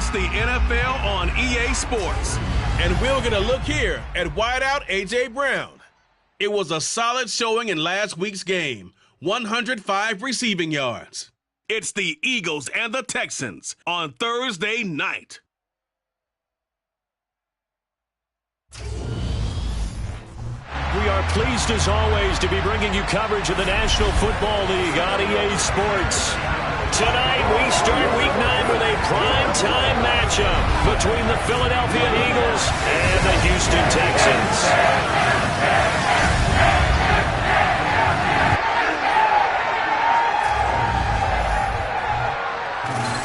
It's the NFL on EA Sports. And we'll get a look here at wideout A.J. Brown. It was a solid showing in last week's game. 105 receiving yards. It's the Eagles and the Texans on Thursday night. We are pleased, as always, to be bringing you coverage of the National Football League on EA Sports. Tonight, we start Week 9 with a prime-time matchup between the Philadelphia Eagles and the Houston Texans.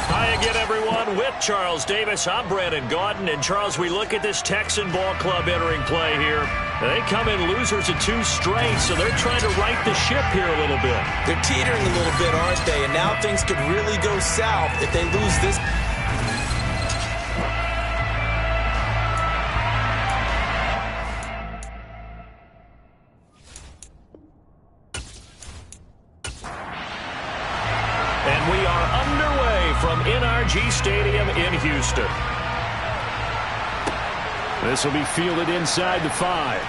Hi again, everyone. With Charles Davis, I'm Brandon Gaudin. And, Charles, we look at this Texan ball club entering play here. They come in losers of 2 straight, so they're trying to right the ship here a little bit. They're teetering a little bit, aren't they? And now things could really go south if they lose this. And we are underway from NRG Stadium in Houston. This will be fielded inside the 5.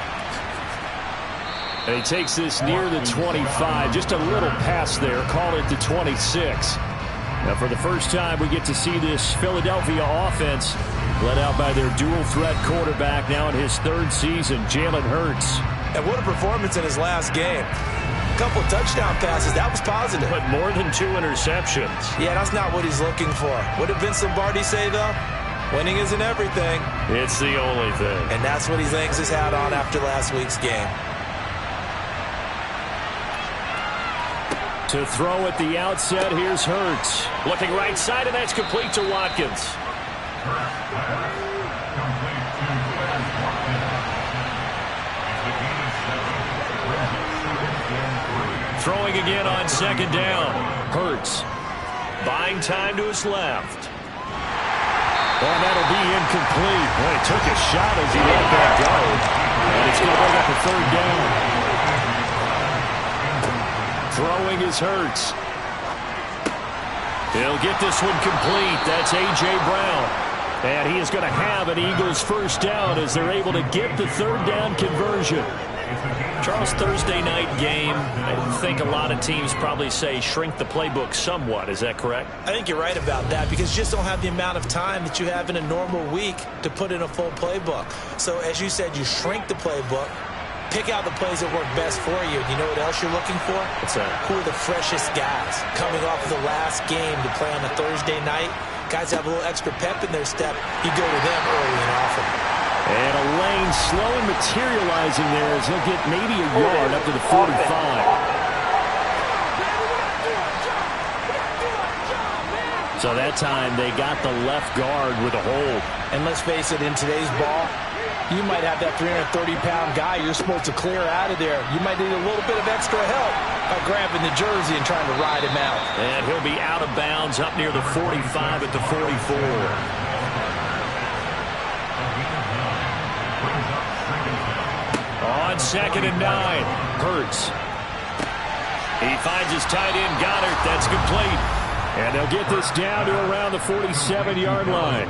And he takes this near the 25. Just a little pass there. Call it the 26. Now, for the first time, we get to see this Philadelphia offense led out by their dual-threat quarterback now in his 3rd season, Jalen Hurts. And what a performance in his last game. A couple touchdown passes. That was positive. But more than 2 interceptions. Yeah, that's not what he's looking for. What did Vince Lombardi say, though? Winning isn't everything. It's the only thing. And that's what he hangs his hat on after last week's game. To throw at the outset, here's Hurts. Looking right side, and that's complete to Watkins. Throwing again on 2nd down. Hurts buying time to his left. And that'll be incomplete. Well, he took a shot as he let that go. And it's going to bring up a 3rd down. Throwing is Hurts. He'll get this one complete. That's A.J. Brown. And he is going to have an Eagles 1st down as they're able to get the 3rd down conversion. Charles, Thursday night game, I think a lot of teams probably say shrink the playbook somewhat. Is that correct? I think you're right about that because you just don't have the amount of time that you have in a normal week to put in a full playbook. So, as you said, you shrink the playbook, pick out the plays that work best for you. You know what else you're looking for? What's that? Who are the freshest guys coming off of the last game to play on a Thursday night? Guys have a little extra pep in their step. You go to them early and often. And a lane slowly materializing there as he'll get maybe a yard up to the 45. So that time they got the left guard with a hold. And let's face it, in today's ball, you might have that 330-pound guy you're supposed to clear out of there. You might need a little bit of extra help by grabbing the jersey and trying to ride him out. And he'll be out of bounds up near the 45 at the 44. On 2nd and 9, Hurts. He finds his tight end, Goddard. That's complete. And they'll get this down to around the 47-yard line.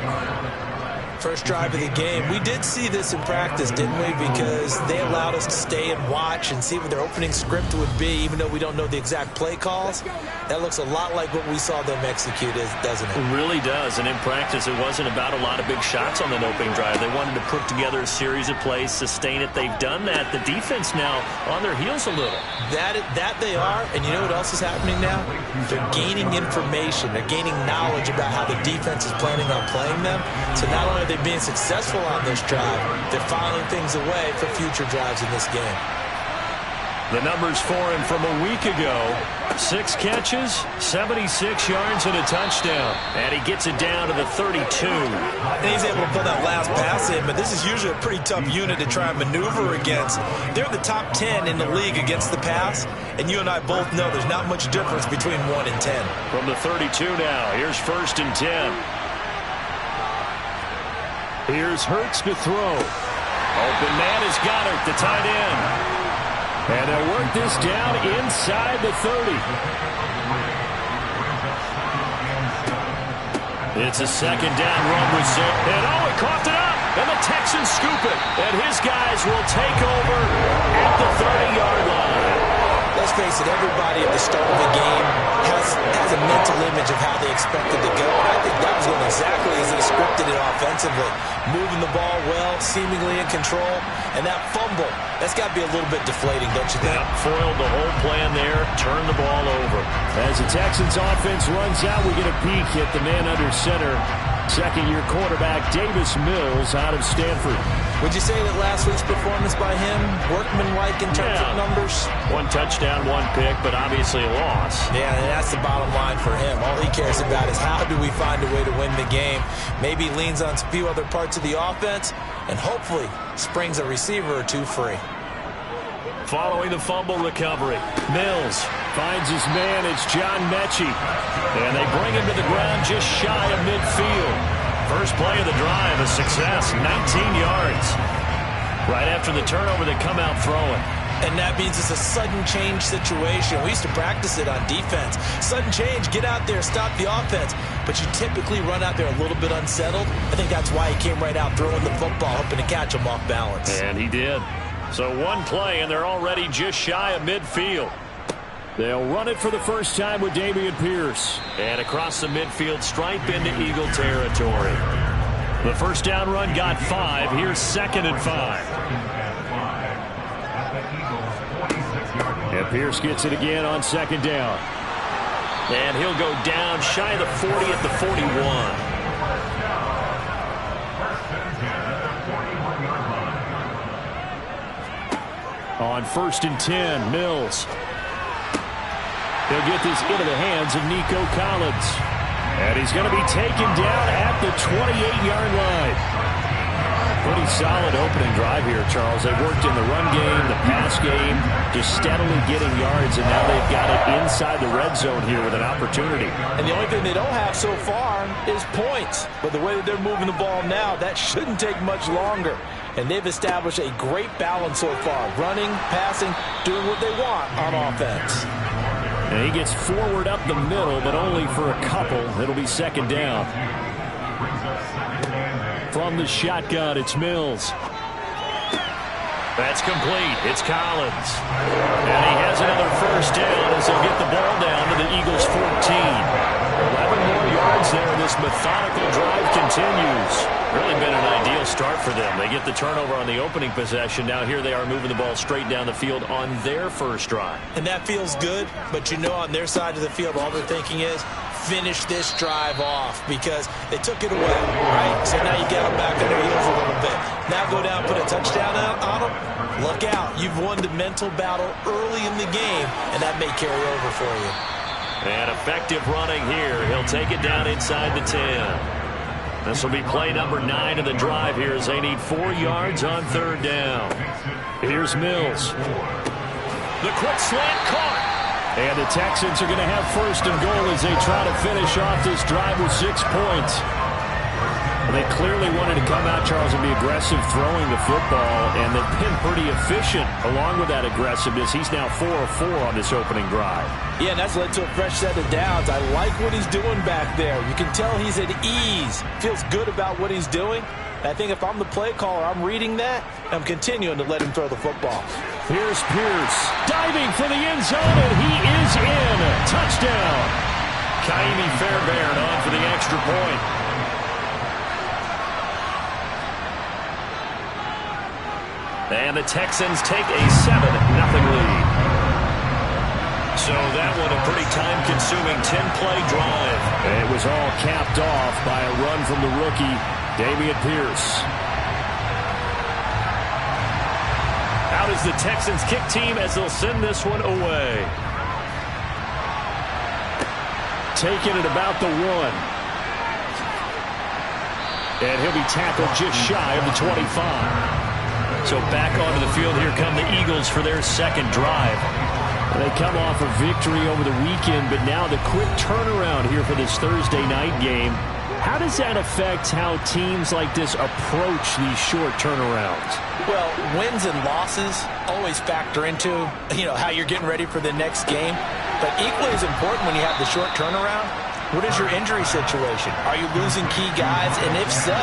First drive of the game. We did see this in practice, didn't we? Because they allowed us to stay and watch and see what their opening script would be, even though we don't know the exact play calls. That looks a lot like what we saw them execute, doesn't it? It really does. And in practice, it wasn't about a lot of big shots on the opening drive. They wanted to put together a series of plays, sustain it. They've done that. The defense now on their heels a little. That they are. And you know what else is happening now? They're gaining information. They're gaining knowledge about how the defense is planning on playing them. So not only are they being successful on this drive, they're filing things away for future drives in this game. The numbers for him from a week ago: 6 catches, 76 yards, and a touchdown. And he gets it down to the 32. And he's able to put that last pass in, but this is usually a pretty tough unit to try and maneuver against. They're the top 10 in the league against the pass, and you and I both know there's not much difference between 1 and 10. From the 32 now, here's 1st and 10. Here's Hurts to throw. Open man is Goddard, the tight end. And they'll work this down inside the 30. It's a second down run with Zay. And he coughed it up. And the Texans scoop it. And his guys will take over at the 30-yard line. Let's face it, everybody at the start of the game has a mental image of how they expected to go. And I think that was going exactly as they scripted it offensively. Moving the ball well, seemingly in control. And that fumble, that's got to be a little bit deflating, don't you think? Yeah, foiled the whole plan there, turned the ball over. As the Texans offense runs out, we get a peek at the man under center. Second-year quarterback Davis Mills out of Stanford. Would you say that last week's performance by him, workmanlike in terms of numbers? One touchdown, one pick, but obviously a loss. Yeah, and that's the bottom line for him. All he cares about is how do we find a way to win the game. Maybe leans on a few other parts of the offense, and hopefully springs a receiver or two free. Following the fumble recovery, Mills Finds his man, it's John Mechie. And they bring him to the ground just shy of midfield. First play of the drive, a success, 19 yards. Right after the turnover, they come out throwing. And that means it's a sudden change situation. We used to practice it on defense. Sudden change, get out there, stop the offense. But you typically run out there a little bit unsettled. I think that's why he came right out throwing the football, hoping to catch him off balance. And he did. So one play, and they're already just shy of midfield. They'll run it for the first time with Dameon Pierce. And across the midfield, stripe into Eagle territory. The first down run got 5. Here's 2nd and 5. And Pierce gets it again on 2nd down. And he'll go down shy of the 40 at the 41. On 1st and 10, Mills. He'll get this into the hands of Nico Collins. And he's going to be taken down at the 28-yard line. Pretty solid opening drive here, Charles. They worked in the run game, the pass game, just steadily getting yards, and now they've got it inside the red zone here with an opportunity. And the only thing they don't have so far is points. But the way that they're moving the ball now, that shouldn't take much longer. And they've established a great balance so far. Running, passing, doing what they want on offense. And he gets forward up the middle, but only for a couple. It'll be 2nd down. From the shotgun, it's Mills. That's complete. It's Collins. And he has another first down as they'll get the ball down to the Eagles' 14. 11 more yards there. This methodical drive continues. Really been an ideal start for them. They get the turnover on the opening possession. Now here they are moving the ball straight down the field on their first drive. And that feels good, but you know on their side of the field, all they're thinking is finish this drive off because they took it away, right? So now you get them back on their heels a little bit. Now go down, put a touchdown on them. Look out. You've won the mental battle early in the game, and that may carry over for you. And effective running here. He'll take it down inside the 10. This will be play number 9 of the drive here as they need 4 yards on 3rd down. Here's Mills. The quick slant caught. And the Texans are going to have 1st and goal as they try to finish off this drive with 6 points. They clearly wanted to come out, Charles, and be aggressive throwing the football, and they've been pretty efficient along with that aggressiveness. He's now 4 of 4 on this opening drive. Yeah, and that's led to a fresh set of downs. I like what he's doing back there. You can tell he's at ease. Feels good about what he's doing. I think if I'm the play caller, I'm reading that, and I'm continuing to let him throw the football. Here's Pierce diving for the end zone, and he is in. Touchdown. Kaimi Fairbairn on for the extra point. And the Texans take a 7-0 lead. So that one a pretty time-consuming 10-play drive. It was all capped off by a run from the rookie, Dameon Pierce. Out is the Texans kick team as they'll send this one away. Taking it about the 1. And he'll be tackled just shy of the 25. So back onto the field, here come the Eagles for their 2nd drive. They come off a victory over the weekend, but now the quick turnaround here for this Thursday night game. How does that affect how teams like this approach these short turnarounds? Well, wins and losses always factor into, how you're getting ready for the next game. But equally as important when you have the short turnaround What is your injury situation? Are you losing key guys? And if so,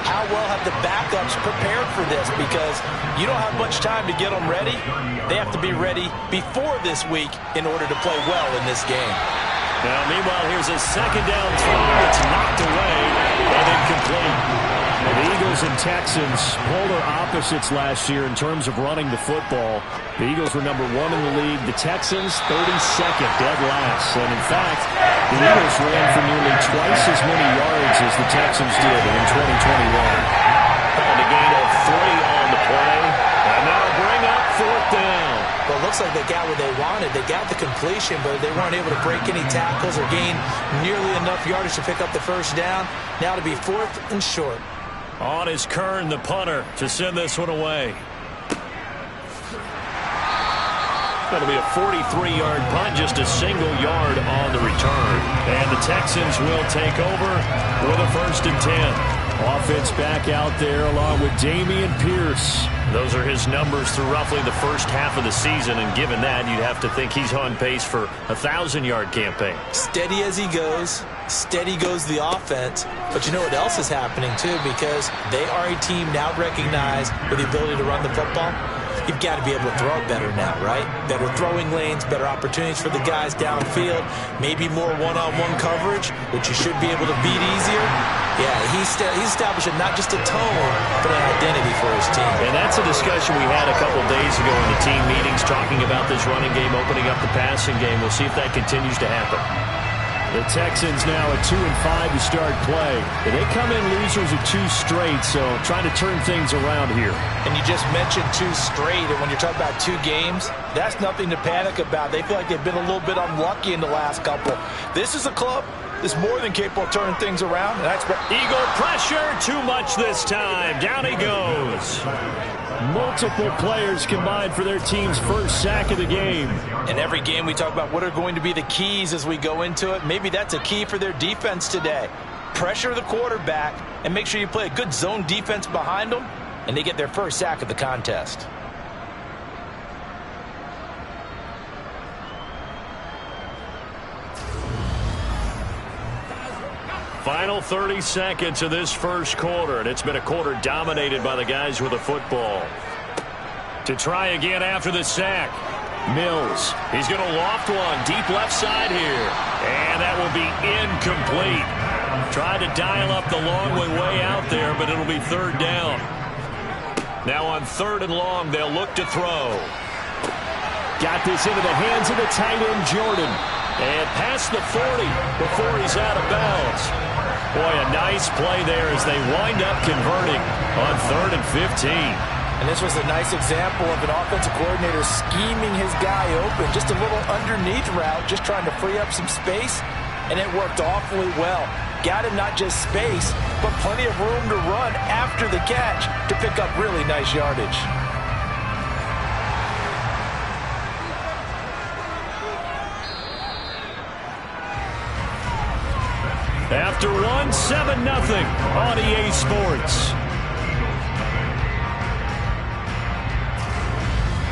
how well have the backups prepared for this? Because you don't have much time to get them ready. They have to be ready before this week in order to play well in this game. Now, meanwhile, here's a second down throw. It's knocked away and incomplete. And the Eagles and Texans, polar opposites last year in terms of running the football. The Eagles were number 1 in the league. The Texans, 32nd, dead last. And in fact, the Eagles ran for nearly twice as many yards as the Texans did in 2021. And a gain of 3 on the play. And that'll bring up 4th down. Well, it looks like they got what they wanted. They got the completion, but they weren't able to break any tackles or gain nearly enough yardage to pick up the first down. Now to be 4th and short. On is Kern, the punter, to send this one away. That'll be a 43-yard punt, just a single yard on the return. And the Texans will take over with a 1st and 10. Offense back out there along with Dameon Pierce. Those are his numbers through roughly the first half of the season, and given that, you'd have to think he's on pace for a 1,000-yard campaign. Steady as he goes. Steady goes the offense. But you know what else is happening, too, because they are a team now recognized with the ability to run the football. You've got to be able to throw it better now, right? Better throwing lanes, better opportunities for the guys downfield, maybe more one-on-one coverage, which you should be able to beat easier. Yeah, he's establishing not just a tone, but an identity for his team. And that's a discussion we had a couple days ago in the team meetings, talking about this running game, opening up the passing game. We'll see if that continues to happen. The Texans now at 2-5 to start play. They come in losers of 2 straight, so trying to turn things around here. And you just mentioned 2 straight, and when you're talking about 2 games, that's nothing to panic about. They feel like they've been a little bit unlucky in the last couple. This is a club that's more than capable of turning things around. And that's Eagle pressure, too much this time. Down he goes. Multiple players combined for their team's first sack of the game. In every game we talk about what are going to be the keys as we go into it. Maybe that's a key for their defense today. Pressure the quarterback and make sure you play a good zone defense behind them, and they get their first sack of the contest. Final 30 seconds of this first quarter, and it's been a quarter dominated by the guys with the football. To try again after the sack. Mills, he's going to loft one deep left side here, and that will be incomplete. Tried to dial up the long way out there, but it'll be 3rd down. Now on 3rd and long, they'll look to throw. Got this into the hands of the tight end, Jordan. And past the 40 before he's out of bounds. Boy, a nice play there as they wind up converting on 3rd and 15. And this was a nice example of an offensive coordinator scheming his guy open. Just a little underneath route, just trying to free up some space, and it worked awfully well. Got him not just space, but plenty of room to run after the catch to pick up really nice yardage. After 7-0 on EA Sports.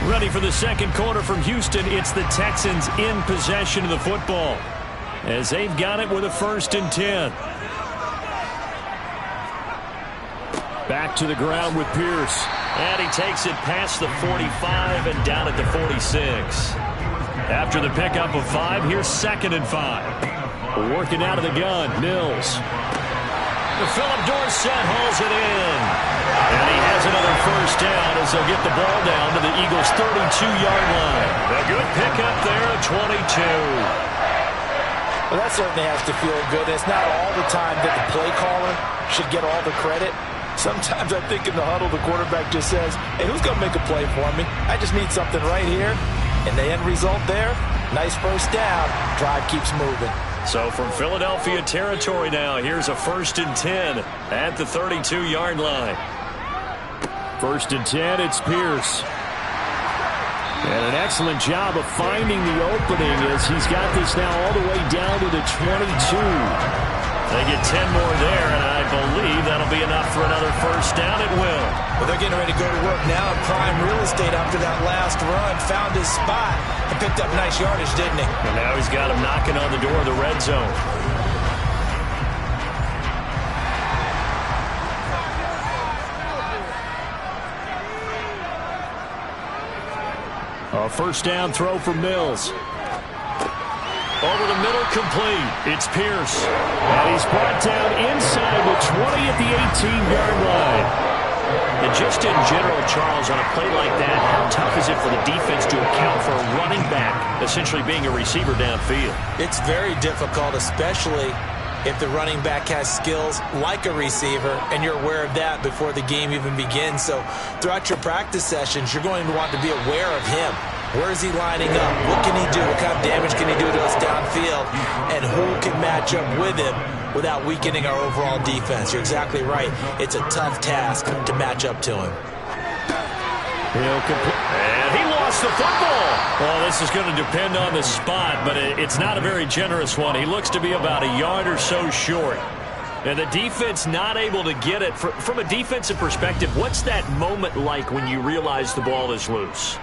Ready for the second quarter from Houston. It's the Texans in possession of the football as they've got it with a 1st and 10. Back to the ground with Pierce. And he takes it past the 45 and down at the 46. After the pickup of 5, here's 2nd and 5. Working out of the gun, Mills. Philip Dorsett hauls it in. And he has another first down as they'll get the ball down to the Eagles' 32-yard line. A good pickup there at 22. Well, that certainly has to feel good. It's not all the time that the play caller should get all the credit. Sometimes I think in the huddle, the quarterback just says, hey, who's going to make a play for me? I just need something right here. And the end result there, nice first down. Drive keeps moving. So from Philadelphia territory now, here's a 1st and 10 at the 32-yard line. 1st and 10, it's Pierce. And an excellent job of finding the opening as he's got this now all the way down to the 22. They get 10 more there, and I believe that'll be enough for another first down. It will. Well, they're getting ready to go to work now in prime real estate after that last run. Found his spot and picked up nice yardage, didn't he? And now he's got him knocking on the door of the red zone. A first down throw for Mills. Over the middle, complete. It's Pierce. And he's brought down inside the 20 at the 18-yard line. And just in general, Charles, on a play like that, how tough is it for the defense to account for a running back essentially being a receiver downfield? It's very difficult, especially if the running back has skills like a receiver, and you're aware of that before the game even begins. So throughout your practice sessions, you're going to want to be aware of him. Where is he lining up? What can he do? What kind of damage can he do to us downfield? And who can match up with him without weakening our overall defense? You're exactly right. It's a tough task to match up to him. And he lost the football. Well, this is going to depend on the spot, but it's not a very generous one. He looks to be about a yard or so short. And the defense not able to get it. From a defensive perspective, what's that moment like when you realize the ball is loose?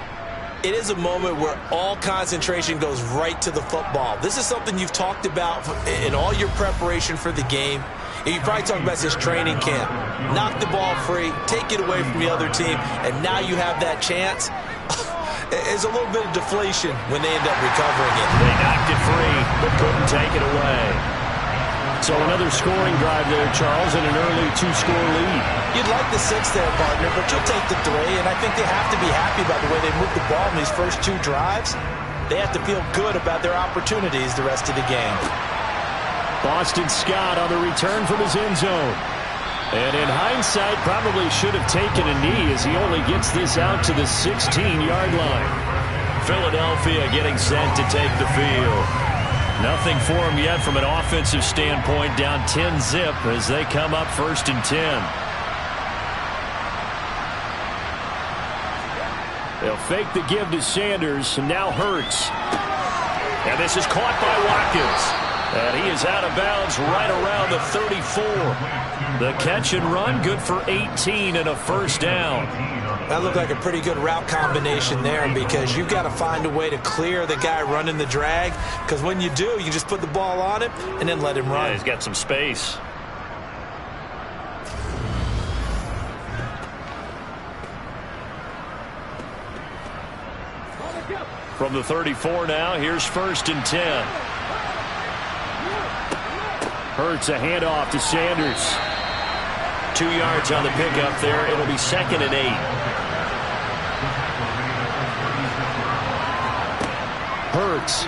It is a moment where all concentration goes right to the football. This is something you've talked about in all your preparation for the game. And you probably talked about this training camp. Knock the ball free, take it away from the other team, and now you have that chance. It's a little bit of deflation when they end up recovering it. They knocked it free, but couldn't take it away. So another scoring drive there, Charles, and an early 2-score lead. You'd like the 6 there, partner, but you'll take the 3, and I think they have to be happy about the way they moved the ball in these first 2 drives. They have to feel good about their opportunities the rest of the game. Boston Scott on the return from his end zone. And in hindsight, probably should have taken a knee as he only gets this out to the 16-yard line. Philadelphia getting set to take the field. Nothing for him yet from an offensive standpoint, down 10-zip as they come up 1st and 10. They'll fake the give to Sanders, and now Hurts. And this is caught by Watkins. And he is out of bounds right around the 34. The catch and run, good for 18 and a first down. That looked like a pretty good route combination there, because you've got to find a way to clear the guy running the drag, because when you do, you just put the ball on him and then let him run. Yeah, he's got some space. From the 34 now, here's 1st and 10. Hurts a handoff to Sanders. 2 yards on the pickup there. It'll be 2nd and 8. Hurts.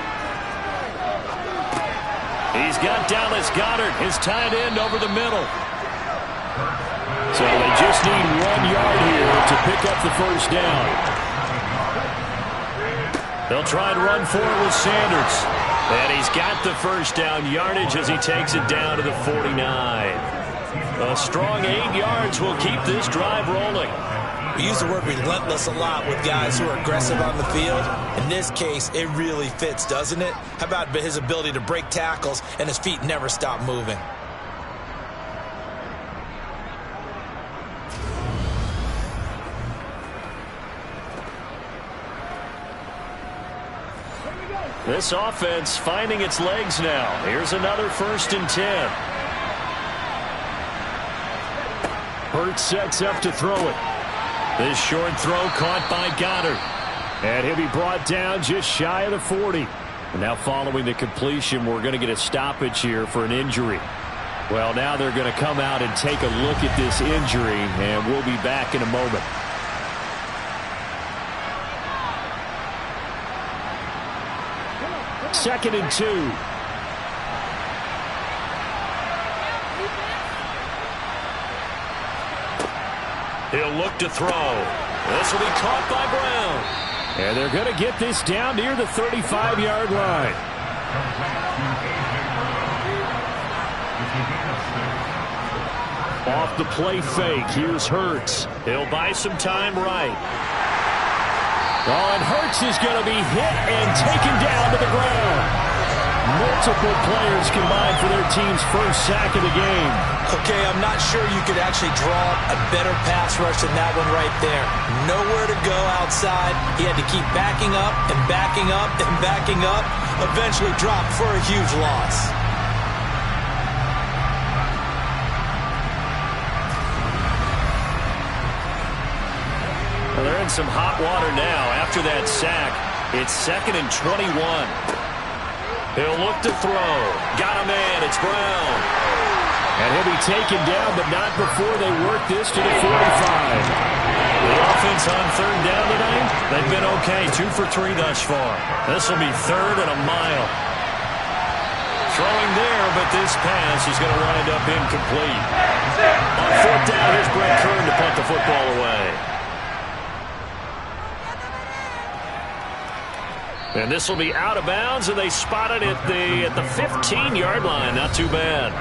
He's got Dallas Goedert, his tight end, over the middle. So they just need 1 yard here to pick up the first down. They'll try and run forward with Sanders. And he's got the first down yardage as he takes it down to the 49. A strong 8 yards will keep this drive rolling. We use the word relentless a lot with guys who are aggressive on the field. In this case, it really fits, doesn't it? How about his ability to break tackles and his feet never stop moving? This offense finding its legs now. Here's another 1st and 10. Hurts sets up to throw it. This short throw caught by Goddard. And he'll be brought down just shy of the 40. And now following the completion, we're going to get a stoppage here for an injury. Well, now they're going to come out and take a look at this injury, and we'll be back in a moment. Second and 2. He'll look to throw. This will be caught by Brown. And they're going to get this down near the 35-yard line. Off the play fake, here's Hurts. He'll buy some time right. Oh, and Hurts is going to be hit and taken down to the ground. Multiple players combined for their team's first sack of the game. Okay, I'm not sure you could actually draw a better pass rush than that one right there. Nowhere to go outside. He had to keep backing up and backing up and backing up. Eventually dropped for a huge loss. Well, they're in some hot water now after that sack. It's 2nd and 21. He'll look to throw. Got a man. It's Brown. And he'll be taken down, but not before they work this to the 45. The offense on 3rd down tonight, they've been okay. 2 for 3 thus far. This will be 3rd and a mile. Throwing there, but this pass is going to wind up incomplete. On 4th down, here's Brett Kern to punt the football away. And this will be out of bounds, and they spot it at the 15-yard line. Not too bad.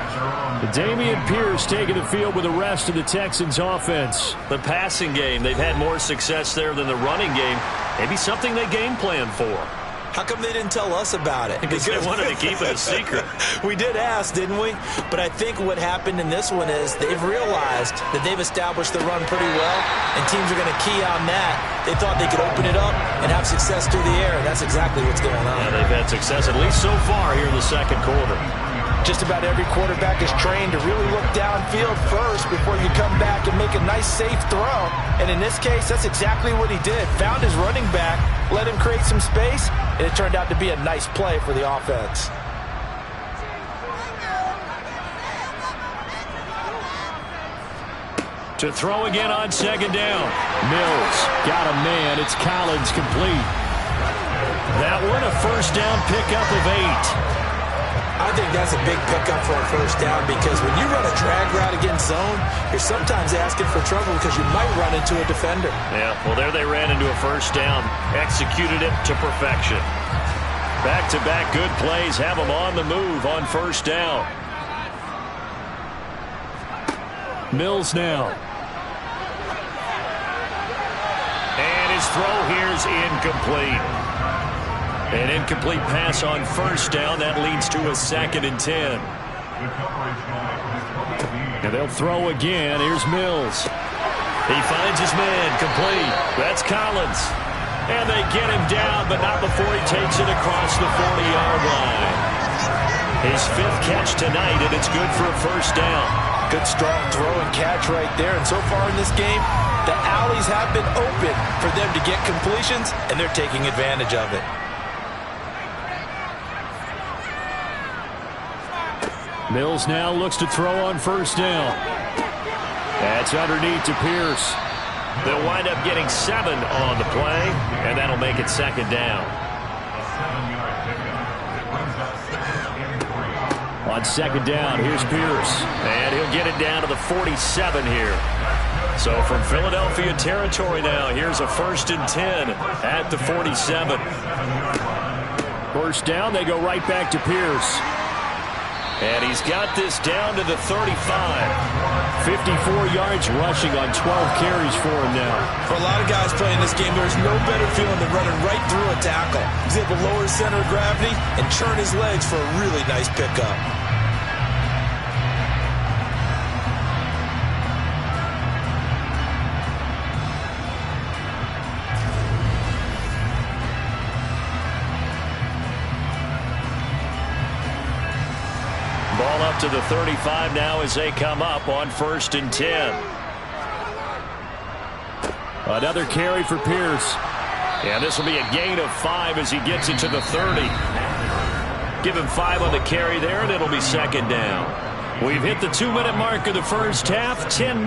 Dameon Pierce taking the field with the rest of the Texans offense. The passing game, they've had more success there than the running game. Maybe something they game plan for. How come they didn't tell us about it? Because they wanted to keep it a secret. We did ask, didn't we? But I think what happened in this one is they've realized that they've established the run pretty well, and teams are going to key on that. They thought they could open it up and have success through the air, and that's exactly what's going on. Yeah, they've had success, at least so far, here in the 2nd quarter. Just about every quarterback is trained to really look downfield first before you come back and make a nice, safe throw. And in this case, that's exactly what he did. Found his running back, let him create some space, and it turned out to be a nice play for the offense. To throw again on 2nd down. Mills got a man. It's Collins complete. That one a 1st down pickup of 8. I think that's a big pickup for a 1st down because when you run a drag route against zone, you're sometimes asking for trouble because you might run into a defender. Yeah, well, there they ran into a 1st down. Executed it to perfection. Back-to-back good plays have them on the move on 1st down. Mills now. And his throw here's incomplete. An incomplete pass on 1st down. That leads to a 2nd and 10. And they'll throw again. Here's Mills. He finds his man. Complete. That's Collins. And they get him down, but not before he takes it across the 40-yard line. His 5th catch tonight, and it's good for a 1st down. Good strong throw and catch right there. And so far in this game, the alleys have been open for them to get completions, and they're taking advantage of it. Mills now looks to throw on 1st down. That's underneath to Pierce. They'll wind up getting 7 on the play, and that'll make it 2nd down. On 2nd down, here's Pierce. And he'll get it down to the 47 here. So from Philadelphia territory now, here's a 1st and 10 at the 47. 1st down, they go right back to Pierce. And he's got this down to the 35. 54 yards rushing on 12 carries for him now. For a lot of guys playing this game, there's no better feeling than running right through a tackle. He's able to lower his center of gravity and turn his legs for a really nice pickup. Ball up to the 35 now as they come up on 1st and 10. Another carry for Pierce. And this will be a gain of 5 as he gets it to the 30. Give him 5 on the carry there, and it'll be 2nd down. We've hit the 2-minute mark of the first half. 10-0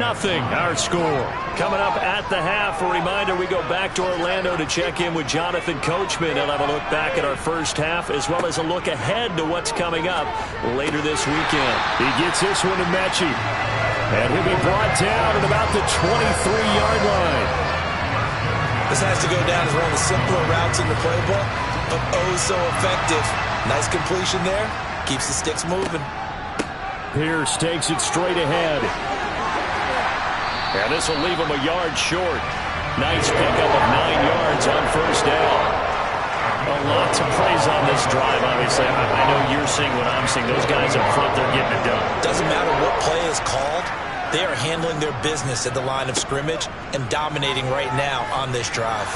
our score. Coming up at the half, a reminder we go back to Orlando to check in with Jonathan Coachman. He'll have a look back at our first half as well as a look ahead to what's coming up later this weekend. He gets this one to Mechie. And he'll be brought down at about the 23-yard line. This has to go down as one of the simpler routes in the playbook, but oh so effective. Nice completion there. Keeps the sticks moving. Pierce takes it straight ahead. And this will leave him a yard short. Nice pickup of 9 yards on 1st down. A lot to praise on this drive, obviously. I know you're seeing what I'm seeing. Those guys up front, they're getting it done. Doesn't matter what play is called. They are handling their business at the line of scrimmage and dominating right now on this drive.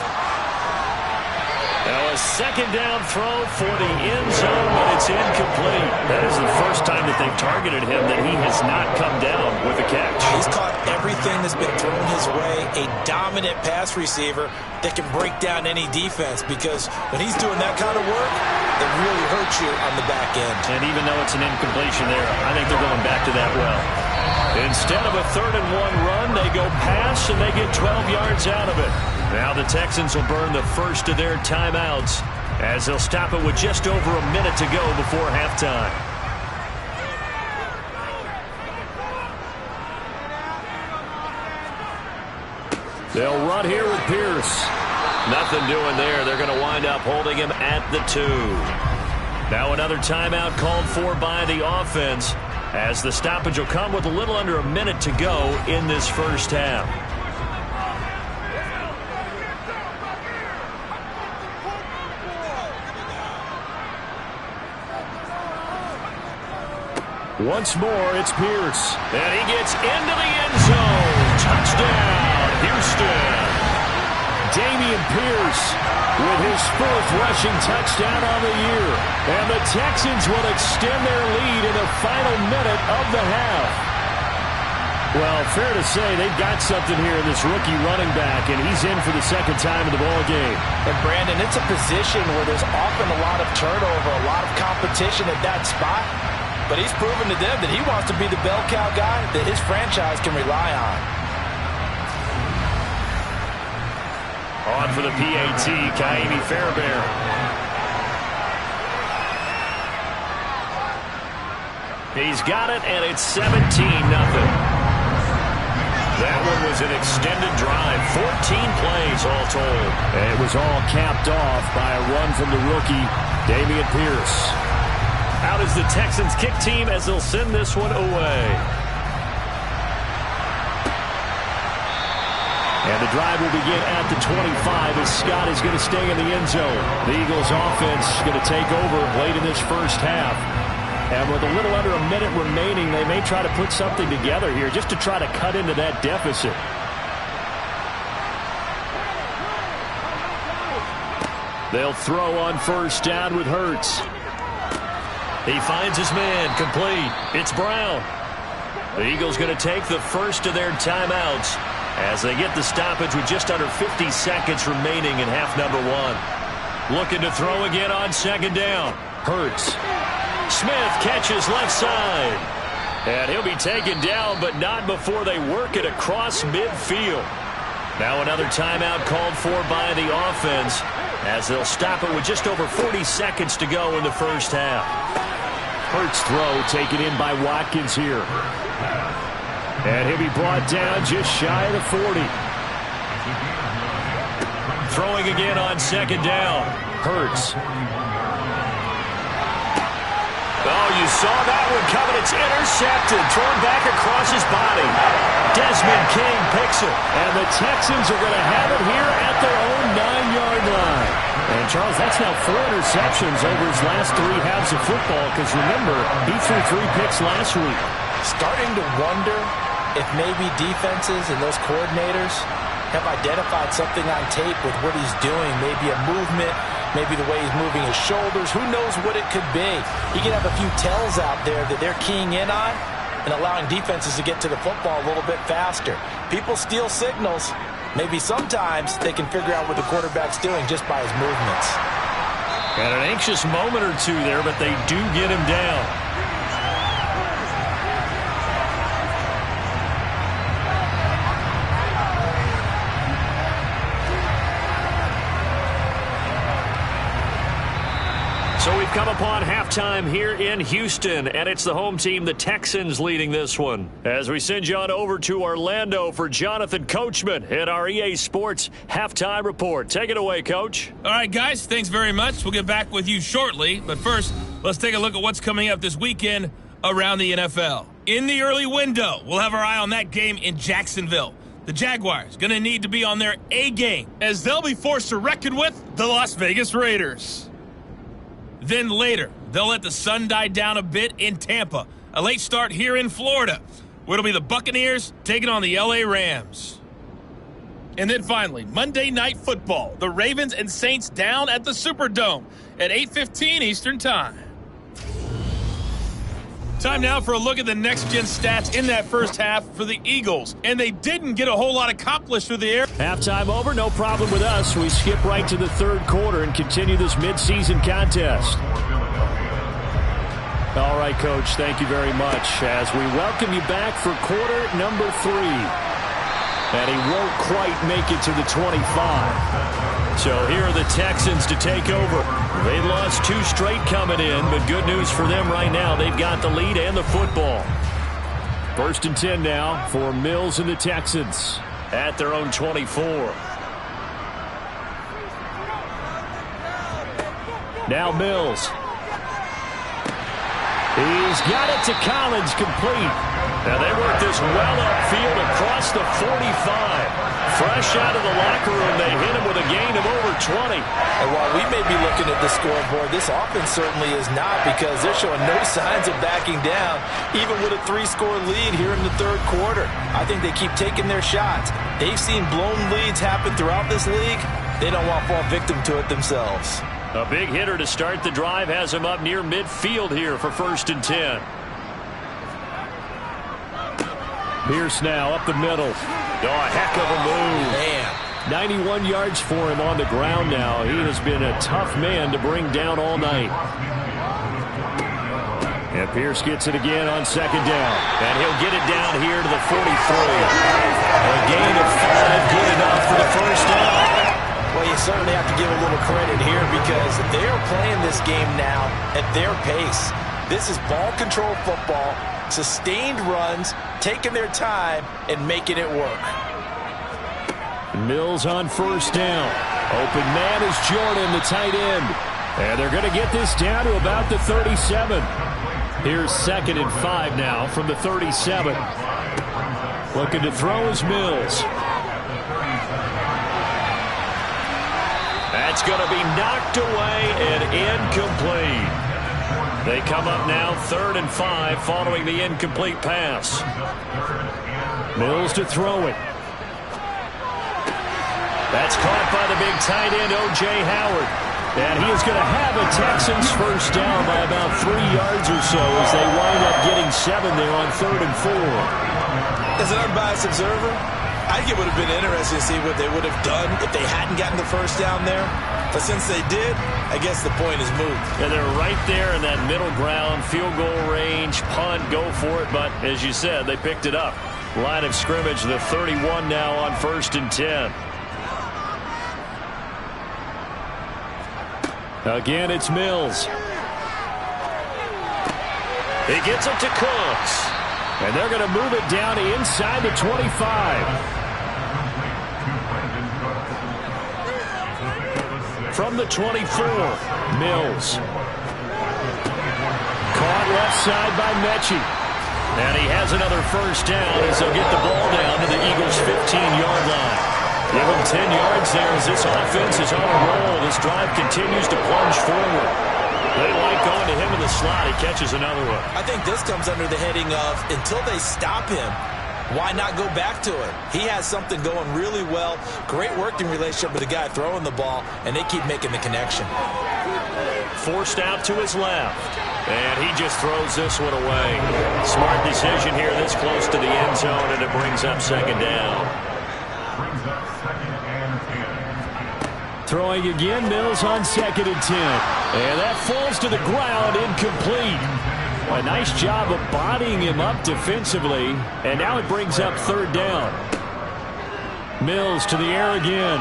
Now a second down throw for the end zone, but it's incomplete. That is the first time that they've targeted him that he has not come down with a catch. He's caught everything that's been thrown his way. A dominant pass receiver that can break down any defense, because when he's doing that kind of work, it really hurts you on the back end. And even though it's an incompletion there, I think they're going back to that well. Instead of a 3rd-and-1 run, they go pass, and they get 12 yards out of it. Now the Texans will burn the first of their timeouts as they'll stop it with just over a minute to go before halftime. They'll run here with Pierce. Nothing doing there. They're going to wind up holding him at the 2. Now another timeout called for by the offense, as the stoppage will come with a little under a minute to go in this first half. Once more, it's Pierce. And he gets into the end zone. Touchdown, Houston. Damian Pierce with his 4th rushing touchdown on the year. And the Texans will extend their lead in the final minute of the half. Well, fair to say they've got something here in this rookie running back, and he's in for the second time in the ballgame. And, Brandon, it's a position where there's often a lot of turnover, a lot of competition at that spot. But he's proven to them that he wants to be the bell cow guy that his franchise can rely on. On for the PAT, Kaimi Fairbairn. He's got it, and it's 17-0. That one was an extended drive, 14 plays all told. And it was all capped off by a run from the rookie, Damian Pierce. Out is the Texans kick team as they'll send this one away. And the drive will begin at the 25 as Scott is going to stay in the end zone. The Eagles offense going to take over late in this first half. And with a little under a minute remaining, they may try to put something together here just to try to cut into that deficit. They'll throw on first down with Hurts. He finds his man, complete. It's Brown. The Eagles going to take the first of their timeouts as they get the stoppage with just under 50 seconds remaining in half number 1. Looking to throw again on second down. Hurts. Smith catches left side. And he'll be taken down, but not before they work it across midfield. Now another timeout called for by the offense as they'll stop it with just over 40 seconds to go in the first half. Hurts throw taken in by Watkins here. And he'll be brought down just shy of the 40. Throwing again on second down. Hurts. Oh, you saw that one coming. It's intercepted. Thrown back across his body. Desmond King picks it. And the Texans are going to have it here at their own 9-yard line. And, Charles, that's now 4 interceptions over his last 3 halves of football, because, remember, he threw 3 picks last week. Starting to wonder if maybe defenses and those coordinators have identified something on tape with what he's doing. Maybe a movement, maybe the way he's moving his shoulders. Who knows what it could be? He could have a few tells out there that they're keying in on and allowing defenses to get to the football a little bit faster. People steal signals. Maybe sometimes they can figure out what the quarterback's doing just by his movements. Got an anxious moment or two there, but they do get him down. So we've come upon halftime here in Houston, and it's the home team, the Texans, leading this one. As we send you on over to Orlando for Jonathan Coachman at our EA Sports Halftime Report. Take it away, Coach. All right, guys, thanks very much. We'll get back with you shortly. But first, let's take a look at what's coming up this weekend around the NFL. In the early window, we'll have our eye on that game in Jacksonville. The Jaguars going to need to be on their A game as they'll be forced to reckon with the Las Vegas Raiders. Then later, they'll let the sun die down a bit in Tampa. A late start here in Florida, where it'll be the Buccaneers taking on the LA Rams. And then finally, Monday Night Football. The Ravens and Saints down at the Superdome at 8:15 Eastern Time. Time now for a look at the next-gen stats in that first half for the Eagles. And they didn't get a whole lot accomplished through the air. Halftime over, no problem with us. We skip right to the third quarter and continue this midseason contest. All right, Coach, thank you very much as we welcome you back for quarter number 3. And he won't quite make it to the 25. So here are the Texans to take over. They lost 2 straight coming in, but good news for them right now. They've got the lead and the football. 1st and 10 now for Mills and the Texans at their own 24. Now Mills. He's got it to Collins, complete. Now they work this well upfield across the 45. Fresh out of the locker room, they hit him with a gain of over 20. And while we may be looking at the scoreboard, this offense certainly is not, because they're showing no signs of backing down, even with a 3-score lead here in the third quarter. I think they keep taking their shots. They've seen blown leads happen throughout this league. They don't want to fall victim to it themselves. A big hitter to start the drive has him up near midfield here for 1st and 10. Pierce now up the middle. Oh, a heck of a move. Man. 91 yards for him on the ground now. He has been a tough man to bring down all night. And Pierce gets it again on 2nd down. And he'll get it down here to the 43. A gain of 5, good enough for the 1st down. Well, you certainly have to give a little credit here, because they're playing this game now at their pace. This is ball control football, sustained runs, taking their time, and making it work. Mills on 1st down. Open man is Jordan, the tight end. And they're going to get this down to about the 37. Here's 2nd and 5 now from the 37. Looking to throw is Mills. That's going to be knocked away and incomplete. They come up now 3rd and 5 following the incomplete pass. Mills to throw it. That's caught by the big tight end, O.J. Howard. And he is going to have a Texans 1st down by about 3 yards or so as they wind up getting 7 there on 3rd and 4. As an unbiased observer, I think it would have been interesting to see what they would have done if they hadn't gotten the 1st down there. But since they did, I guess the point is moot. And they're right there in that middle ground, field goal range, punt, go for it. But as you said, they picked it up. Line of scrimmage, the 31 now on 1st and 10. Again, it's Mills. He gets it to Cooks. And they're going to move it down to inside the 25. From the 24, Mills. Caught left side by Mechie. And he has another 1st down as they'll get the ball down to the Eagles' 15-yard line. Give him 10 yards there as this offense is on a roll. This drive continues to plunge forward. They like going to him in the slot. He catches another one. I think this comes under the heading of, until they stop him, why not go back to it? He has something going really well. Great working relationship with the guy throwing the ball, and they keep making the connection. Forced out to his left. And he just throws this one away. Smart decision here this close to the end zone, and it brings up 2nd down. Throwing again, Mills on 2nd and 10. And that falls to the ground, incomplete. A nice job of bodying him up defensively. And now it brings up 3rd down. Mills to the air again.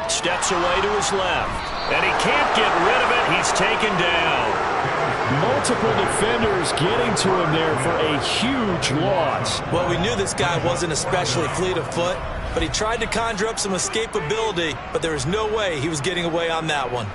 Steps away to his left. And he can't get rid of it. He's taken down. Multiple defenders getting to him there for a huge loss. Well, we knew this guy wasn't especially fleet of foot, but he tried to conjure up some escapability, but there was no way he was getting away on that one.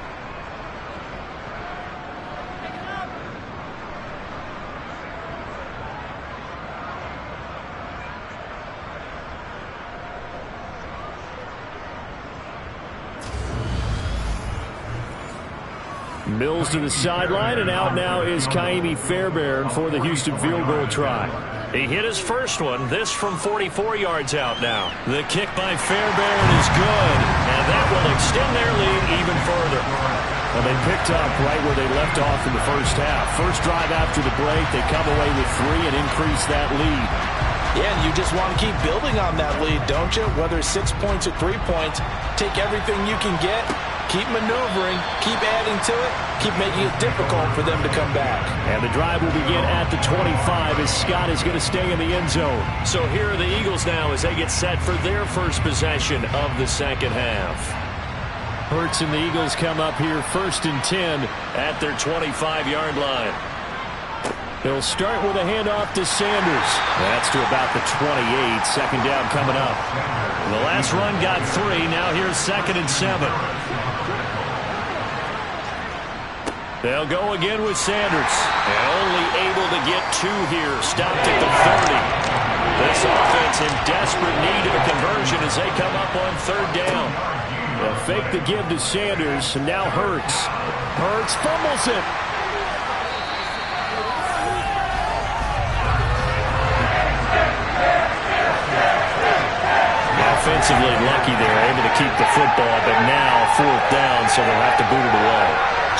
Mills to the sideline, and out now is Kaimi Fairbairn for the Houston field goal try. He hit his first one. This from 44 yards out now. The kick by Fairbairn is good, and that will extend their lead even further. Well, they picked up right where they left off in the first half. First drive after the break, they come away with 3 and increase that lead. Yeah, and you just want to keep building on that lead, don't you? Whether it's 6 points or 3 points, take everything you can get, keep maneuvering, keep adding to it, keep making it difficult for them to come back. And the drive will begin at the 25 as Scott is going to stay in the end zone. So here are the Eagles now as they get set for their first possession of the second half. Hurts and the Eagles come up here 1st and 10 at their 25-yard line. They'll start with a handoff to Sanders. That's to about the 28. Second down coming up. The last run got 3. Now here's 2nd and 7. They'll go again with Sanders. And only able to get 2 here. Stopped at the 30. This offense in desperate need of a conversion as they come up on 3rd down. They'll fake the give to Sanders, and now Hurts. Hurts fumbles it. Offensively lucky they're able to keep the football, but now 4th down, so they'll have to boot it away.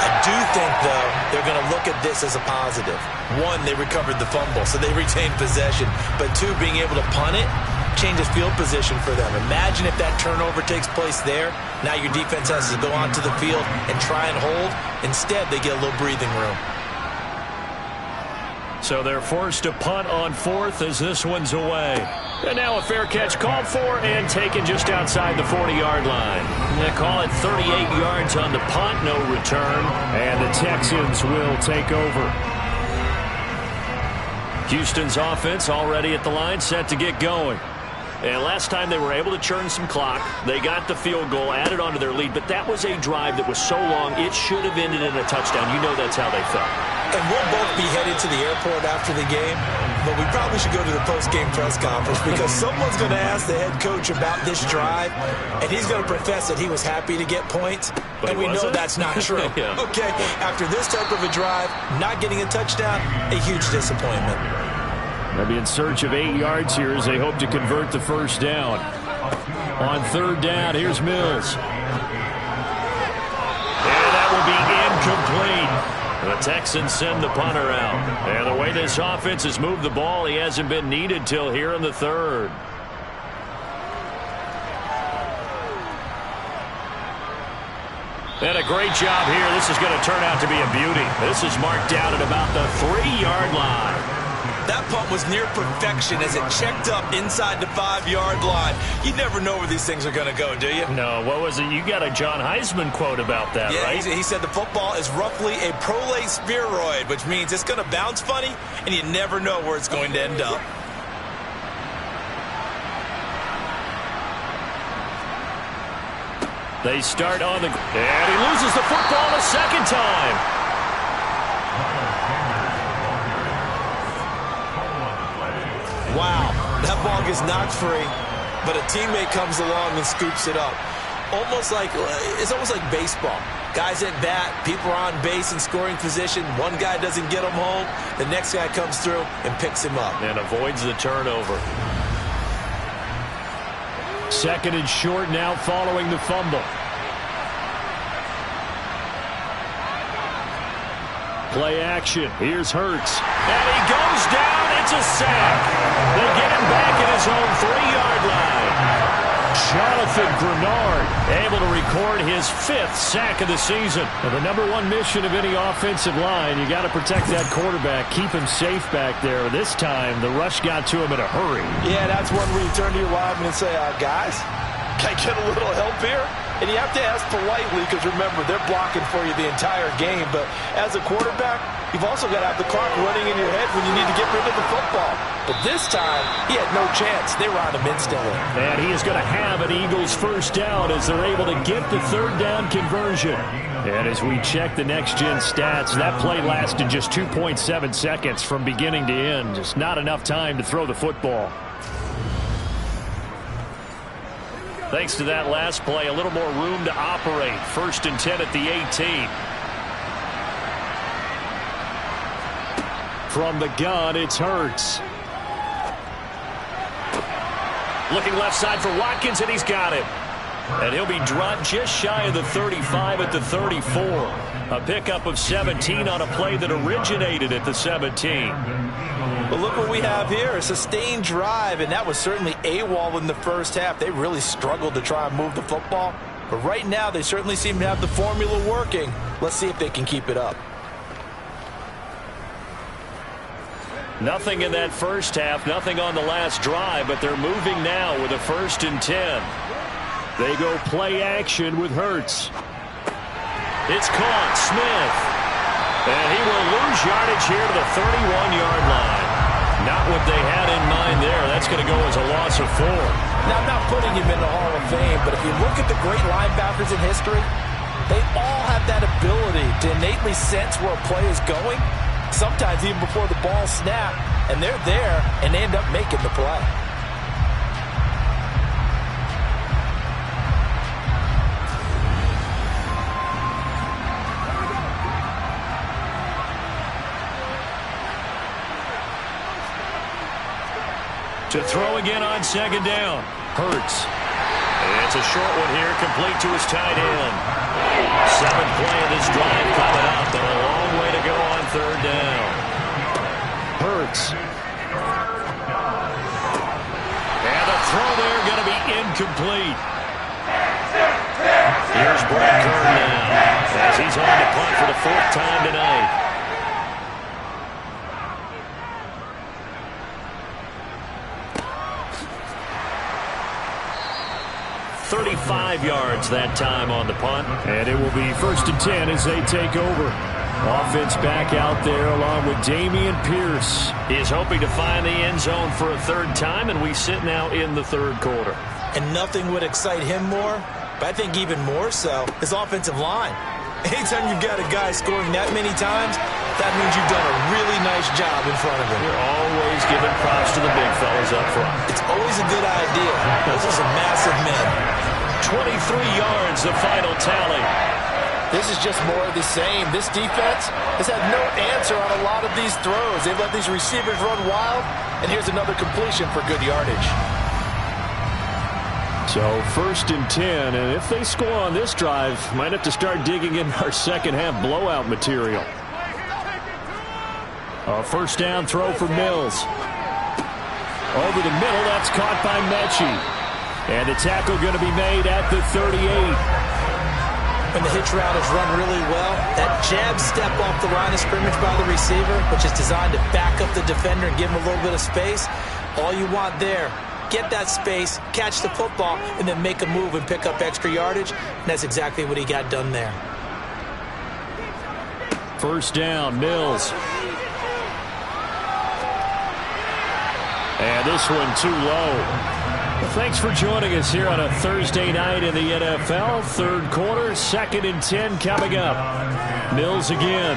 I do think, though, they're going to look at this as a positive. 1, they recovered the fumble, so they retained possession. But 2, being able to punt it changes field position for them. Imagine if that turnover takes place there. Now your defense has to go onto the field and try and hold. Instead, they get a little breathing room. So they're forced to punt on 4th as this one's away. And now a fair catch called for and taken just outside the 40-yard line. They call it 38 yards on the punt, no return. And the Texans will take over. Houston's offense already at the line, set to get going. And last time they were able to churn some clock. They got the field goal, added onto their lead, but that was a drive that was so long it should have ended in a touchdown. You know that's how they felt. And we'll both be headed to the airport after the game, but we probably should go to the post-game press conference because someone's going to ask the head coach about this drive, and he's going to profess that he was happy to get points, and we know that's not true. Yeah. Okay, after this type of a drive, not getting a touchdown, a huge disappointment. They'll be in search of 8 yards here as they hope to convert the first down. On 3rd down, here's Mills. And that will be incomplete. The Texans send the punter out. And the way this offense has moved the ball, he hasn't been needed till here in the 3rd. And a great job here. This is going to turn out to be a beauty. This is marked down at about the 3-yard line. That punt was near perfection as it checked up inside the 5-yard line. You never know where these things are going to go, do you? No, what was it? You got a John Heisman quote about that, yeah, right? He said the football is roughly a prolate spheroid, which means it's going to bounce funny, and you never know where it's going to end up. They start on the... And he loses the football a second time. Wow, that ball gets knocked free, but a teammate comes along and scoops it up. It's almost like baseball. Guys at bat, people are on base in scoring position. One guy doesn't get him home. The next guy comes through and picks him up. And avoids the turnover. 2nd and short now following the fumble. Play action. Here's Hurts. And he goes down. It's a sack. They get him back at his own 3-yard line. Jonathan Grenard able to record his 5th sack of the season. Now, the #1 mission of any offensive line, you got to protect that quarterback, keep him safe back there. This time, the rush got to him in a hurry. Yeah, that's one where you turn to your lineman and say, guys, can I get a little help here? And you have to ask politely because, remember, they're blocking for you the entire game. But as a quarterback, you've also got to have the clock running in your head when you need to get rid of the football. But this time, he had no chance. They were on him instantly. And he is going to have an Eagles first down as they're able to get the 3rd down conversion. And as we check the next-gen stats, that play lasted just 2.7 seconds from beginning to end. Just not enough time to throw the football. Thanks to that last play, a little more room to operate. 1st and 10 at the 18. From the gun, it's Hurts. Looking left side for Watkins, and he's got it. And he'll be dropped just shy of the 35 at the 34. A pickup of 17 on a play that originated at the 17. But look what we have here, a sustained drive, and that was certainly AWOL in the first half. They really struggled to try and move the football. But right now, they certainly seem to have the formula working. Let's see if they can keep it up. Nothing in that first half, nothing on the last drive, but they're moving now with a 1st and 10. They go play action with Hurts. It's caught, Smith. And he will lose yardage here to the 31-yard line. Not what they had in mind there. That's going to go as a loss of 4. Now, I'm not putting him in the Hall of Fame, but if you look at the great linebackers in history, they all have that ability to innately sense where a play is going, sometimes even before the ball snapped, and they're there, and they end up making the play. To throw again on 2nd down. Hurts. It's a short one here, complete to his tight end. 7th play of this drive coming up, and a long way to go on 3rd down. Hurts. And the throw there going to be incomplete. Here's Brett Kern now, as he's on to punt for the 4th time tonight. 35 yards that time on the punt. And it will be 1st and 10 as they take over. Offense back out there along with Dameon Pierce. He is hoping to find the end zone for a 3rd time, and we sit now in the 3rd quarter. And nothing would excite him more, but I think even more so, his offensive line. Anytime you've got a guy scoring that many times, that means you've done a really nice job in front of him. You're always giving props to the big fellas up front. It's always a good idea. Those are some massive men. 23 yards, the final tally. This is just more of the same. This defense has had no answer on a lot of these throws. They've let these receivers run wild, and here's another completion for good yardage. So 1st and 10, and if they score on this drive, might have to start digging in our 2nd half blowout material. A 1st down throw for Mills. Over the middle, that's caught by Mechie. And the tackle going to be made at the 38. When the hitch route is run really well, that jab step off the line of scrimmage by the receiver, which is designed to back up the defender and give him a little bit of space, all you want there, get that space, catch the football, and then make a move and pick up extra yardage. And that's exactly what he got done there. 1st down, Mills. And this one too low. Well, thanks for joining us here on a Thursday night in the NFL. 3rd quarter, 2nd and 10 coming up. Mills again.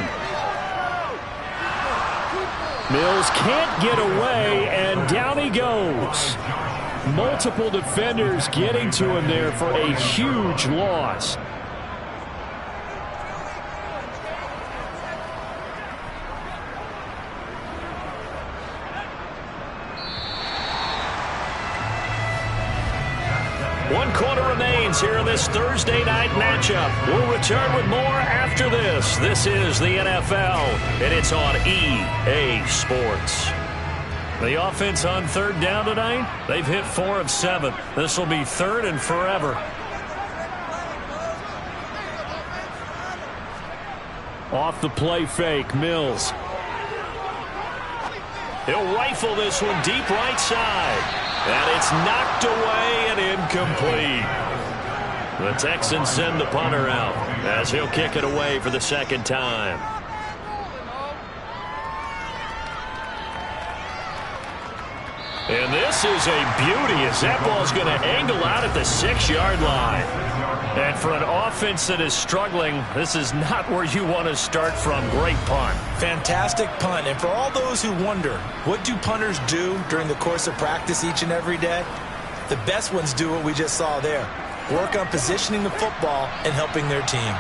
Mills can't get away, and down he goes. Multiple defenders getting to him there for a huge loss. One quarter remains here in this Thursday night matchup. We'll return with more after this. This is the NFL, and it's on EA Sports. The offense on 3rd down tonight, they've hit 4 of 7. This will be 3rd and forever. Off the play fake, Mills. He'll rifle this one deep right side. And it's knocked away and incomplete. The Texans send the punter out as he'll kick it away for the 2nd time. And this is a beauty as that ball's going to angle out at the 6-yard line. And for an offense that is struggling, this is not where you want to start from. Great punt. Fantastic punt. And for all those who wonder, what do punters do during the course of practice each and every day? The best ones do what we just saw there. Work on positioning the football and helping their team.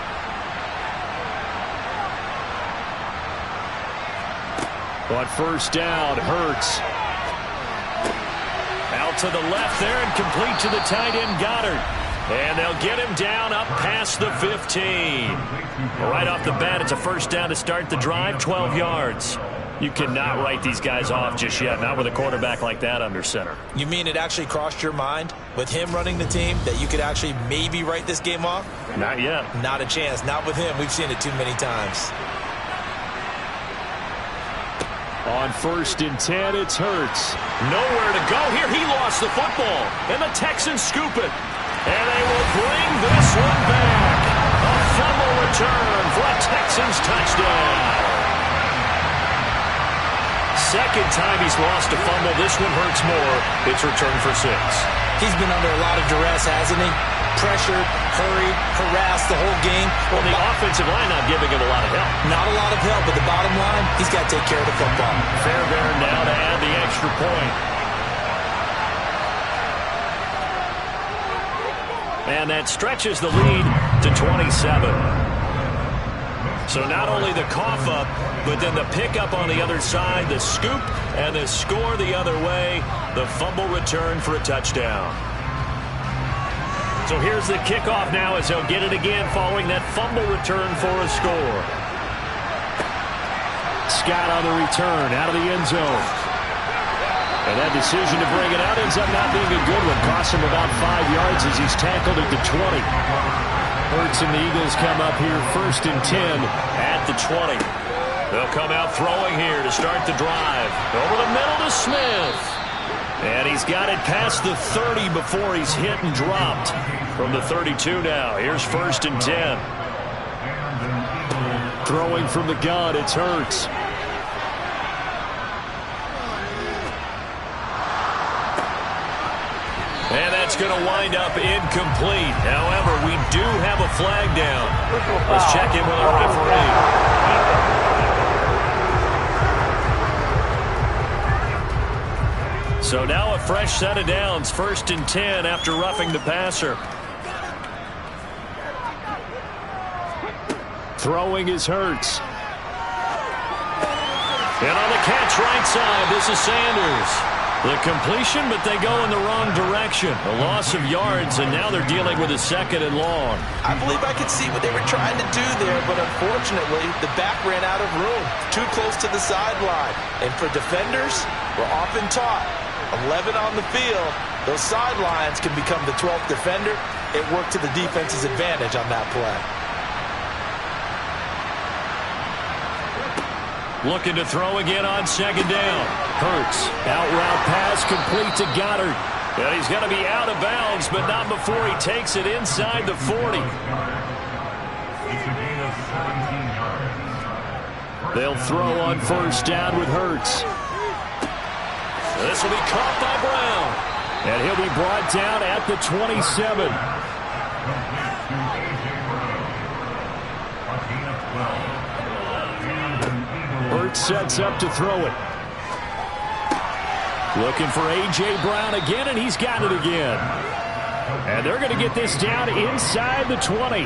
On first down, Hurts. Out to the left there and complete to the tight end, Goddard. And they'll get him down up past the 15. Right off the bat, it's a first down to start the drive, 12 yards. You cannot write these guys off just yet, not with a quarterback like that under center. You mean it actually crossed your mind with him running the team that you could actually maybe write this game off? Not yet. Not a chance. Not with him. We've seen it too many times. On first and 10, it's Hurts. Nowhere to go here. He lost the football, and the Texans scoop it. And they will bring this one back. A fumble return for a Texans touchdown. Second time he's lost a fumble. This one hurts more. It's returned for 6. He's been under a lot of duress, hasn't he? Pressured, hurried, harassed the whole game. Well, the offensive line not giving him a lot of help. Not a lot of help, but the bottom line, he's got to take care of the football. Fairbairn now to add the extra point. And that stretches the lead to 27. So not only the cough up, but then the pickup on the other side, the scoop, and the score the other way, the fumble return for a touchdown. So here's the kickoff now as they'll get it again following that fumble return for a score. Scott on the return, out of the end zone. And that decision to bring it out ends up not being a good one. Costs him about 5 yards as he's tackled at the 20. Hurts and the Eagles come up here first and 10 at the 20. They'll come out throwing here to start the drive. Over the middle to Smith. And he's got it past the 30 before he's hit and dropped. From the 32 now. Here's first and 10. Throwing from the gun, it's Hurts. And that's going to wind up incomplete. However, we do have a flag down. Let's check in with our referee. So now a fresh set of downs. First and 10 after roughing the passer. Throwing is Hurts. And on the catch right side, this is Sanders. The completion, but they go in the wrong direction. A loss of yards, and now they're dealing with a second and long. I believe I could see what they were trying to do there, but unfortunately, the back ran out of room. Too close to the sideline. And for defenders, we're often taught, 11 on the field, those sidelines can become the 12th defender. It worked to the defense's advantage on that play. Looking to throw again on second down. Hurts, out route pass, complete to Goddard. And he's going to be out of bounds, but not before he takes it inside the 40. They'll throw on first down with Hurts. This will be caught by Brown. And he'll be brought down at the 27. Hurts sets up to throw it. Looking for A.J. Brown again, and he's got it again. And they're going to get this down inside the 20.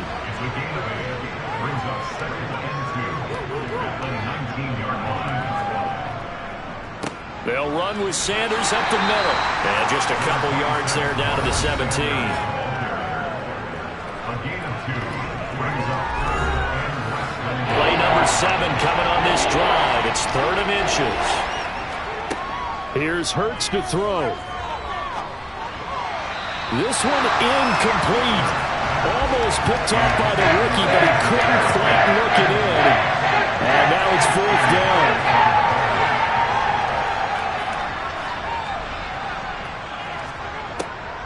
They'll run with Sanders up the middle. And just a couple yards there down to the 17. Play number 7 coming on this drive. It's 3rd and inches. Here's Hurts to throw. This one incomplete. Almost picked off by the rookie, but he couldn't quite look it in. And now it's 4th down.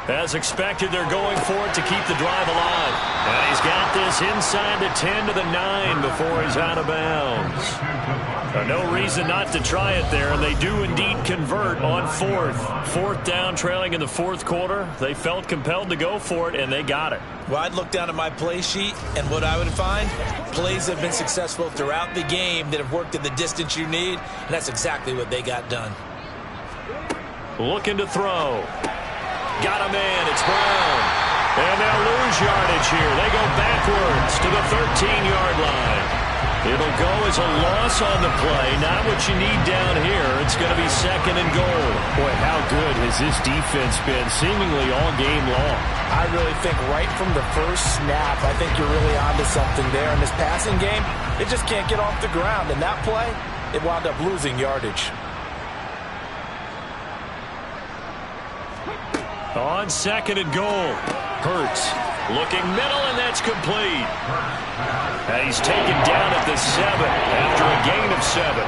As expected, they're going for it to keep the drive alive. And he's got this inside the 10 to the 9 before he's out of bounds. No reason not to try it there, and they do indeed convert on 4th. 4th down, trailing in the 4th quarter. They felt compelled to go for it, and they got it. Well, I'd look down at my play sheet, and what I would find, plays have been successful throughout the game that have worked in the distance you need, and that's exactly what they got done. Looking to throw. Got a man. It's Brown. And they'll lose yardage here. They go backwards to the 13-yard line. It'll go as a loss on the play. Not what you need down here. It's going to be 2nd and goal. Boy, how good has this defense been seemingly all game long? I really think right from the first snap, I think you're really onto something there. In this passing game, it just can't get off the ground. And that play, it wound up losing yardage. On 2nd and goal. Hurts looking middle, and that's complete. And he's taken down at the 7 after a gain of 7.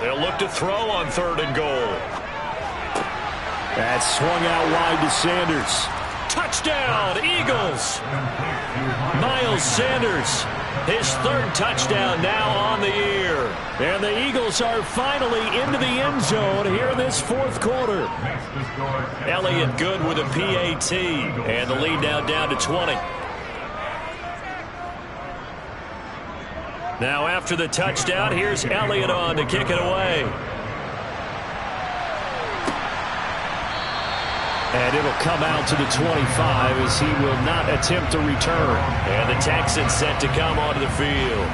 They'll look to throw on 3rd and goal. That swung out wide to Sanders. Touchdown, Eagles. Miles Sanders, his 3rd touchdown now on the year. And the Eagles are finally into the end zone here in this 4th quarter. Elliott good with a PAT, and the lead now down to 20. Now after the touchdown, here's Elliott on to kick it away. And it'll come out to the 25 as he will not attempt to return. And the Texans set to come onto the field.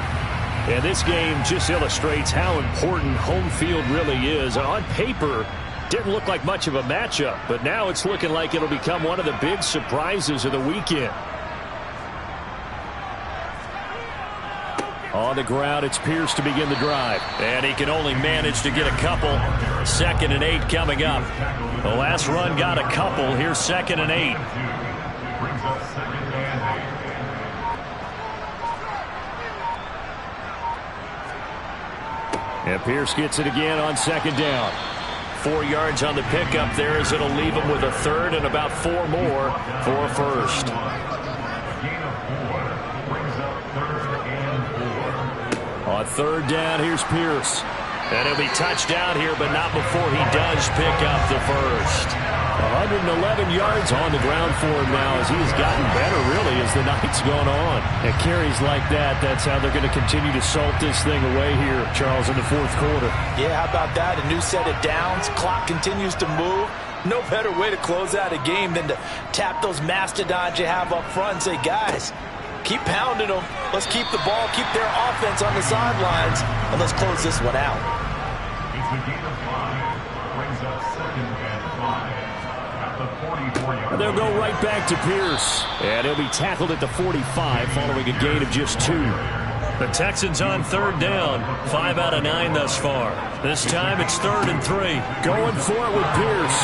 And this game just illustrates how important home field really is. On paper, didn't look like much of a matchup, but now it's looking like it'll become one of the big surprises of the weekend. On the ground, it's Pierce to begin the drive. And he can only manage to get a couple. 2nd and 8 coming up. The last run got a couple. Here's 2nd and 8. And Pierce gets it again on 2nd down. 4 yards on the pickup there as it'll leave him with a 3rd and about 4 more for a 1st. On 3rd down, here's Pierce. And he'll be touchdown here, but not before he does pick up the 1st. 111 yards on the ground for him now as he's gotten better, really, as the night's gone on. And carries like that, that's how they're going to continue to salt this thing away here, Charles, in the 4th quarter. Yeah, how about that? A new set of downs. Clock continues to move. No better way to close out a game than to tap those mastodons you have up front and say, guys, keep pounding them. Let's keep the ball, keep their offense on the sidelines, and let's close this one out. They'll go right back to Pierce. And he'll be tackled at the 45 following a gain of just 2. The Texans on 3rd down. 5 out of 9 thus far. This time it's 3rd and 3. Going for it with Pierce.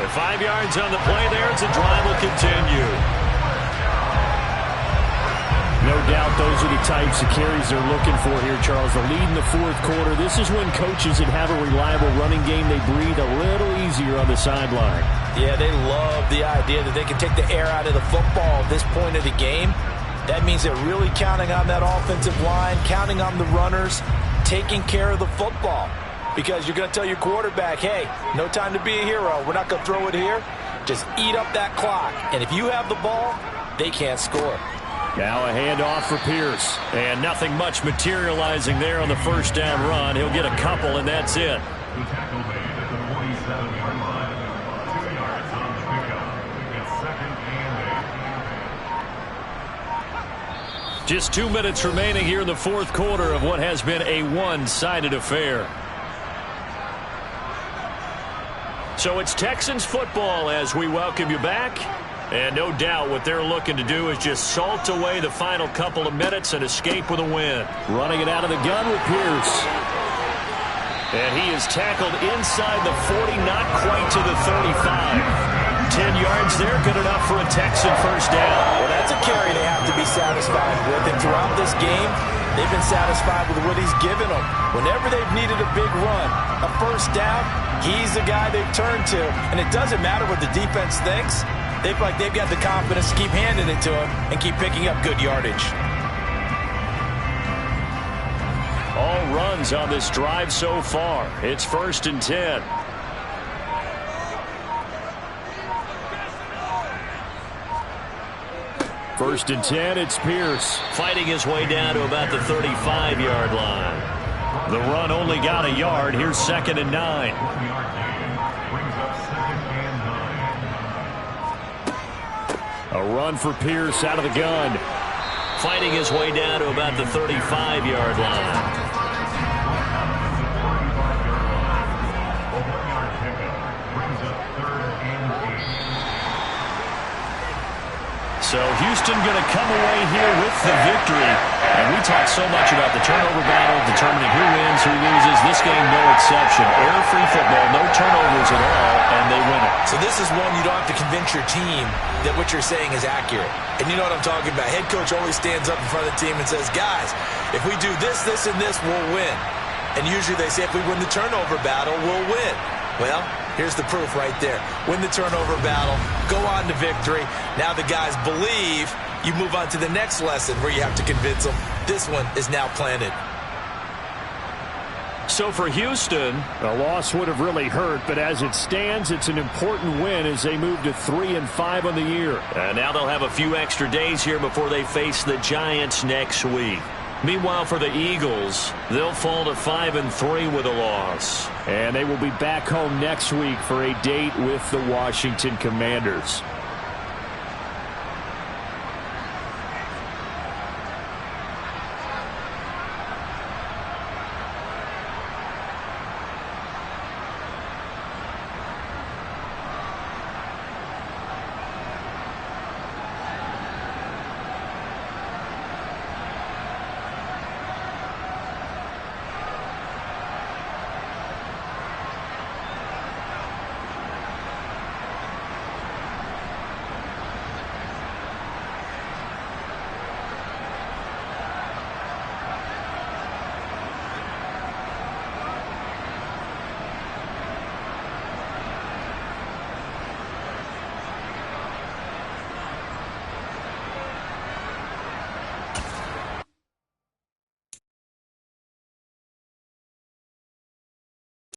At 5 yards on the play there, it's a drive will continue. No doubt those are the types of carries they're looking for here, Charles. The lead in the 4th quarter. This is when coaches that have a reliable running game, they breathe a little easier on the sideline. Yeah, they love the idea that they can take the air out of the football at this point of the game. That means they're really counting on that offensive line, counting on the runners, taking care of the football. Because you're going to tell your quarterback, hey, no time to be a hero. We're not going to throw it here. Just eat up that clock. And if you have the ball, they can't score. Now a handoff for Pierce. And nothing much materializing there on the 1st down run. He'll get a couple, and that's it. Just 2 minutes remaining here in the 4th quarter of what has been a one-sided affair. So it's Texans football as we welcome you back. And no doubt what they're looking to do is just salt away the final couple of minutes and escape with a win. Running it out of the gun with Pierce. And he is tackled inside the 40, not quite to the 35. 10 yards there, good enough for a Texan 1st down. Well, that's a carry they have to be satisfied with. And throughout this game, they've been satisfied with what he's given them. Whenever they've needed a big run, a 1st down, he's the guy they've turned to. And it doesn't matter what the defense thinks. They feel like they've got the confidence to keep handing it to him and keep picking up good yardage. All runs on this drive so far. It's 1st and 10. First and 10, it's Pierce. Fighting his way down to about the 35-yard line. The run only got a yard. Here's 2nd and 9. A run for Pierce out of the gun. Fighting his way down to about the 35-yard line. So Houston going to come away here with the victory. And we talked so much about the turnover battle, determining who wins, who loses. This game, no exception. Error-free football, no turnovers at all, and they win it. So this is one you don't have to convince your team that what you're saying is accurate. And you know what I'm talking about. Head coach always stands up in front of the team and says, guys, if we do this, this, and this, we'll win. And usually they say if we win the turnover battle, we'll win. Well, here's the proof right there. Win the turnover battle, go on to victory. Now the guys believe. You move on to the next lesson where you have to convince them. This one is now planted. So for Houston, a loss would have really hurt, but as it stands, it's an important win as they move to 3-5 on the year. Now they'll have a few extra days here before they face the Giants next week. Meanwhile, for the Eagles, they'll fall to 5-3 with a loss. And they will be back home next week for a date with the Washington Commanders.